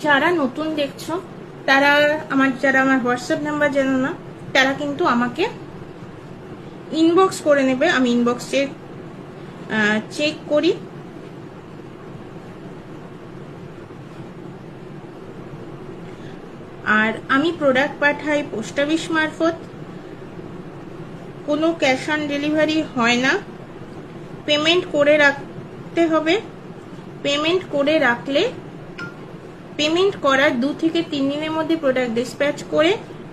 যারা নতুন দেখছো তারা যারা আমার হোয়াটসঅ্যাপ নাম্বার জানো না তারা কিন্তু আমাকে ইনবক্স করে নেবে। আমি ইনবক্সে চেক করি। আর আমি প্রোডাক্ট পাঠাই পোস্ট অফিস মারফত, কোনো ক্যাশ অন ডেলিভারি হয় না। পেমেন্ট করে রাখতে হবে। পেমেন্ট করে রাখলে পেমেন্ট করার 2 থেকে 3 দিনের মধ্যে প্রোডাক্ট ডিসপ্যাচ করে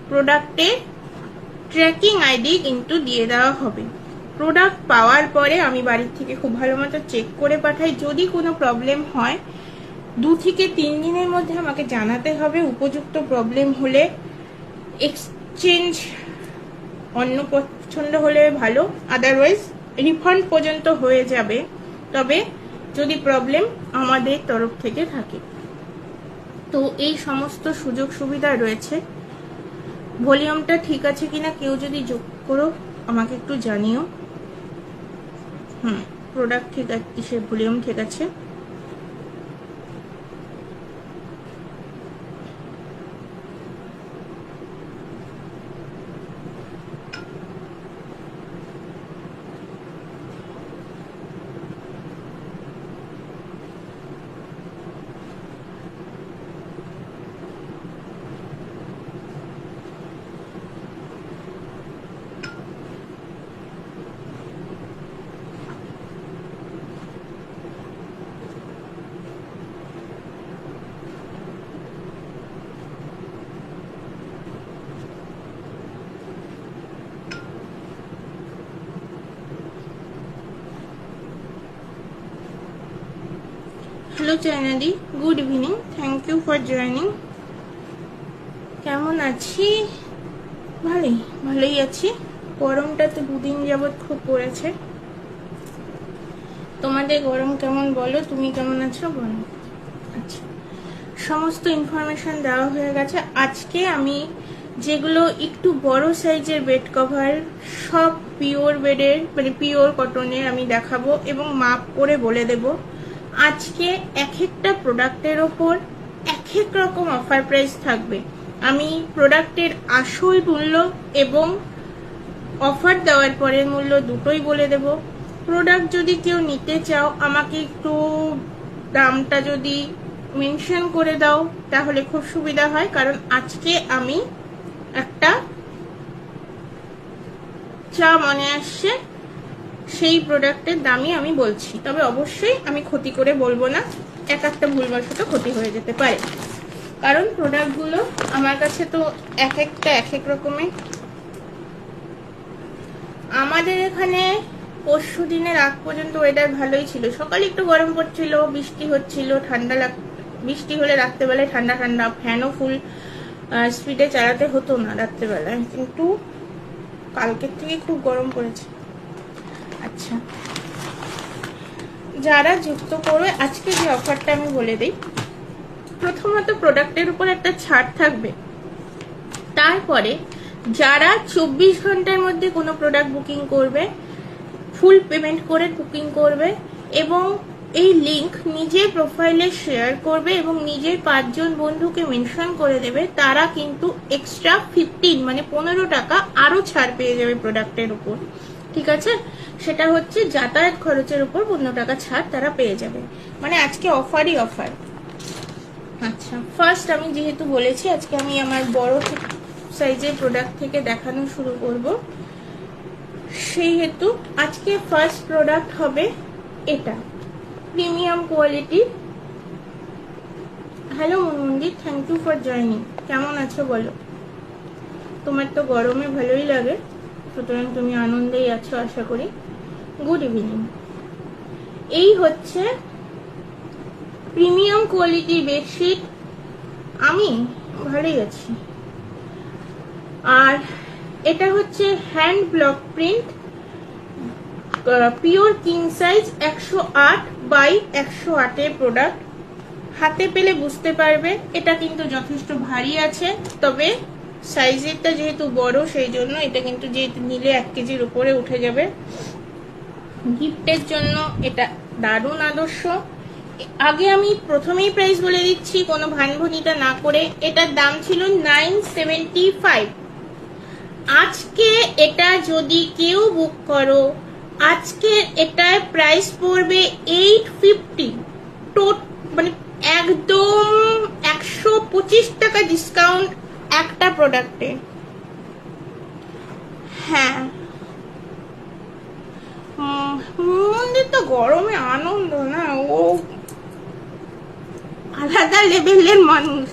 প্রোডাক্টের ট্র্যাকিং আইডি কিন্তু দিয়ে দেওয়া হবে। প্রোডাক্ট পাওয়ার পরে আমি বাড়ির থেকে খুব ভালো মতো চেক করে পাঠাই। যদি কোনো প্রবলেম হয় 2 থেকে 3 দিনের মধ্যে আমাকে জানাতে হবে। উপযুক্ত প্রবলেম হলে এক্সচেঞ্জ অন্য পছন্দ হলে ভালো, আদারওয়াইজ রিফান্ড পর্যন্ত হয়ে যাবে, তবে যদি প্রবলেম আমাদের তরফ থেকে থাকে। তো এই সমস্ত সুযোগ সুবিধা রয়েছে। ভলিউমটা ঠিক আছে কিনা কেউ যদি যোগ করো আমাকে একটু জানিও। প্রোডাক্ট ঠিক আছে, সে ভলিউম ঠিক আছে। হ্যালো চায়নাদি, good evening, thank you for joining. কেমন আছি? ভালোই আছি। গরমটা তো 2 দিন যাবৎ খুব পড়েছে। তোমাদের গরম কেমন বলো, তুমি কেমন আছো বলো। আচ্ছা, সমস্ত ইনফরমেশন দেওয়া হয়ে গেছে। আজকে আমি যেগুলো একটু বড় সাইজের বেড কভার, সব পিওর বেডের মানে পিওর কটনের আমি দেখাবো এবং মাপ করে বলে দেব। আজকে এক একটা প্রোডাক্টের ওপর এক এক রকম অফার প্রাইস থাকবে। আমি প্রোডাক্টের আসল মূল্য এবং অফার দেওয়ার পরের মূল্য দুটোই বলে দেব। প্রোডাক্ট যদি কেউ নিতে চাও আমাকে একটু দামটা যদি মেনশন করে দাও তাহলে খুব সুবিধা হয়, কারণ আজকে আমি একটা চা মনে আসছে, সেই প্রোডাক্টের দামই আমি বলছি। তবে অবশ্যই আমি ক্ষতি করে বলবো না, এক একটা ভুলবশত ক্ষতি হয়ে যেতে পারে, কারণ প্রোডাক্টগুলো আমার কাছে তো এক একটা এক এক রকমের। আমাদের এখানে পরশু দিনের আগ পর্যন্ত ওয়েদার ভালোই ছিল। সকালে একটু গরম পড়ছিল, বৃষ্টি হচ্ছিল, বৃষ্টি হলে রাত্রেবেলায় ঠান্ডা ঠান্ডা, ফ্যানও ফুল স্পিডে চালাতে হতো না রাত্রেবেলায়, কিন্তু কালকের থেকে খুব গরম পড়েছে। আচ্ছা, যারা যুক্ত করবে আজকে যে অফারটা আমি বলে দিই। প্রথমত প্রোডাক্টের উপর একটা ছাড় থাকবে। তারপরে যারা 24 ঘন্টার মধ্যে কোনো প্রোডাক্ট বুকিং করবে, ফুল পেমেন্ট করে বুকিং করবে এবং এই লিংক নিজের প্রোফাইলে শেয়ার করবে এবং নিজের 5 জন বন্ধুকে মেনশন করে দেবে, তারা কিন্তু এক্সট্রা 15 মানে 15 টাকা আরো ছাড় পেয়ে যাবে প্রোডাক্টের উপর। ঠিক আছে, সেটা হচ্ছে যাতায়াত খরচের উপর 15 টাকা ছাড় তারা পেয়ে যাবে। মানে আজকে অফারই অফার। আচ্ছা, ফার্স্ট আমি যেহেতু বলেছি আজকে আমি আমার বড় সাইজের প্রোডাক্ট থেকে দেখানো শুরু করব, সেই হেতু আজকে ফার্স্ট প্রোডাক্ট হবে এটা, premium quality. Hello Manmandir, thank you for joining. কেমন আছো বলো? তোমার তো গরমে ভালোই লাগে, সুতরাং তুমি আনন্দেই আছো আশা করি। Good evening. এই হচ্ছে প্রিমিয়াম কোয়ালিটির বেডশিট। আমি ভালোই আছি। আর এটা হচ্ছে hand block print, pure king size 108 by 108 এর প্রোডাক্ট। হাতে পেলে বুঝতে পারবে এটা কিন্তু যথেষ্ট ভারী আছে, তবে সাইজেরটা যেহেতু বড় সেই জন্য এটা কিন্তু যেহেতু নিলে 1 কেজির উপরে উঠে যাবে। গিফটের জন্য এটা দারুণ আদর্শ। আগে আমি প্রথমেই প্রাইস বলে দিচ্ছি, কোনো ভানভনিটা না করে। এটার দাম ছিল 975। আজকে এটা যদি কেউ বুক করো, আজকে এটার প্রাইস পড়বে 850। মানে একদম 125 টাকা ডিসকাউন্ট একটা প্রোডাক্টে। হ্যাঁ, মন্দির তো গরমে আনন্দ না, ও আলাদা লেভেলের মানুষ।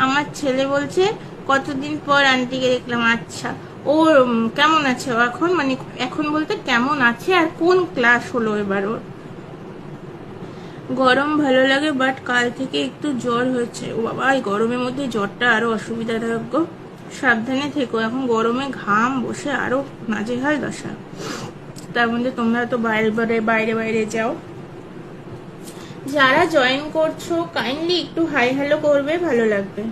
আমার ছেলে বলছে কতদিন পর আন্টিকে দেখলাম। আচ্ছা, ও কেমন আছে ও এখন? মানে এখন বলতে কেমন আছে আর কোন ক্লাস হলো এবার ওর? গরম ভালো লাগে, বাট কাল থেকে একটু জ্বর হয়েছে। ও বাবা, এই গরমের মধ্যে জ্বরটা আরো অসুবিধাদায়ক। সাবধানে থেকো, এখন গরমে ঘাম বসে আরো নাজেহাল দশা। তার মধ্যে তোমরা তো বাইরে বাইরে বাইরে যাও। যারা জয়েন করছো কাইন্ডলি একটু হাই হ্যালো করবে, ভালো লাগবে।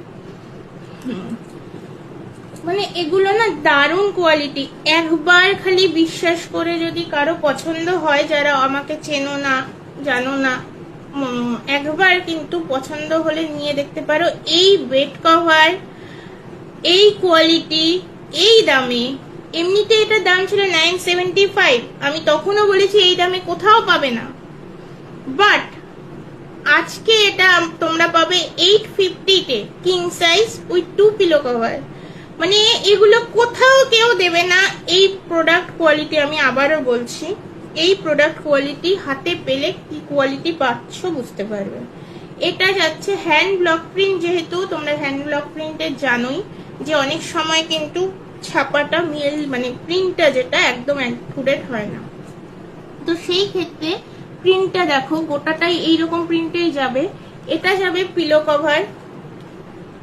মানে এগুলো না দারুণ কোয়ালিটি। একবার খালি বিশ্বাস করে যদি কারো পছন্দ হয়, যারা আমাকে চেনো না জানো না, একবার কিন্তু পছন্দ হলে নিয়ে দেখতে পারো। এই বেড কভার, এই কোয়ালিটি, এই দামে। এমনিতে এটার দাম ছিল 975। আমি তখনও বলেছি এই দামে কোথাও পাবে না, বাট আজকে এটা তোমরা পাবে 850-তে, king size with 2 pillow cover. মানে এগুলো কোথাও কেউ দেবে না। এই প্রোডাক্ট কোয়ালিটি, আমি আবারও বলছি, এই প্রোডাক্ট কোয়ালিটি হাতে পেলে কি কোয়ালিটি পাচ্ছ বুঝতে পারবে। এটা যাচ্ছে হ্যান্ড ব্লক প্রিন্ট, যেহেতু তোমরা হ্যান্ড ব্লক প্রিন্টের জানোই যে অনেক সময় কিন্তু ছাপাটা মানে প্রিন্টটা যেটা একদম অ্যাকুরেট হয় না। তো সেই ক্ষেত্রে প্রিন্টটা দেখো, গোটাটাই এইরকম প্রিন্টেই যাবে। এটা যাবে pillow cover,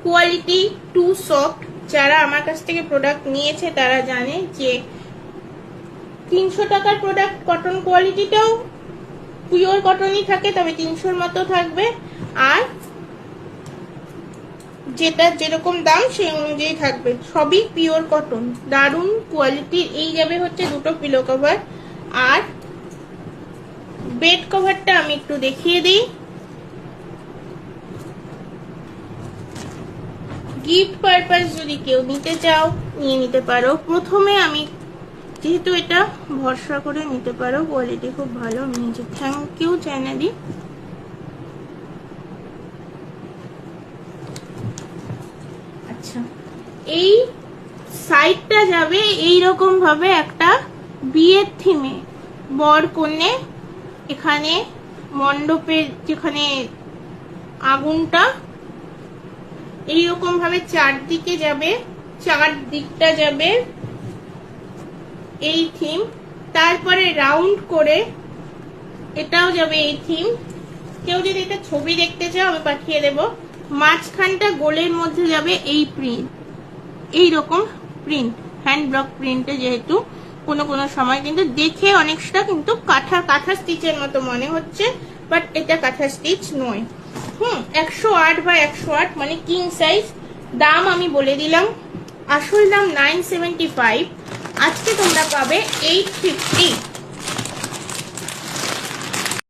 quality too soft. যারা আমার কাছ থেকে প্রোডাক্ট নিয়েছে তারা জানে যে 300 টাকার প্রোডাক্ট কটন কোয়ালিটিটাও পিওর কটনই থাকে, তবে 300-র মতো থাকবে। আর যেটা যেরকম দাম সেই অনুযায়ী থাকবে, সবই পিওর কটন, দারুণ কোয়ালিটির। এই যাবে হচ্ছে দুটো পিলো কভার। আর বেড কভারটা আমি একটু দেখিয়ে দিই। গিফট পারপাস যদি কেউ নিতে চাও নিয়ে নিতে পারো। প্রথমে আমি যেহেতু এটা ভরসা করে নিতে পারো, কোয়ালিটি খুব ভালো। আমি নিজে থ্যাংক ইউ চ্যানেলি। আচ্ছা, এই সাইডটা যাবে এইরকম ভাবে একটা বিয়ের থিমে। বর কনে এখানে মণ্ডপের যেখানে আগুনটা এইরকম ভাবে চারদিকে যাবে, চারদিকটা যাবে এই থিম। তারপরে রাউন্ড করে এটাও যাবে এই থিম। কেউ যদি এটা ছবি দেখতে চাও আমি পাঠিয়ে দেব। মাঝখানটা গোলের মধ্যে যাবে এই প্রিন্ট, এইরকম প্রিন্ট, হ্যান্ড ব্লক প্রিন্টে। যেহেতু কোনো কোনো সময় কিন্তু দেখে অনেকটা কিন্তু কাঁথা স্টিচের মতো মনে হচ্ছে, বাট এটা কাঁথা স্টিচ নয়। 108x108 মানে কিং সাইজ। দাম আমি বলে দিলাম, আসল দাম 975, আজকে তোমরা পাবে 850।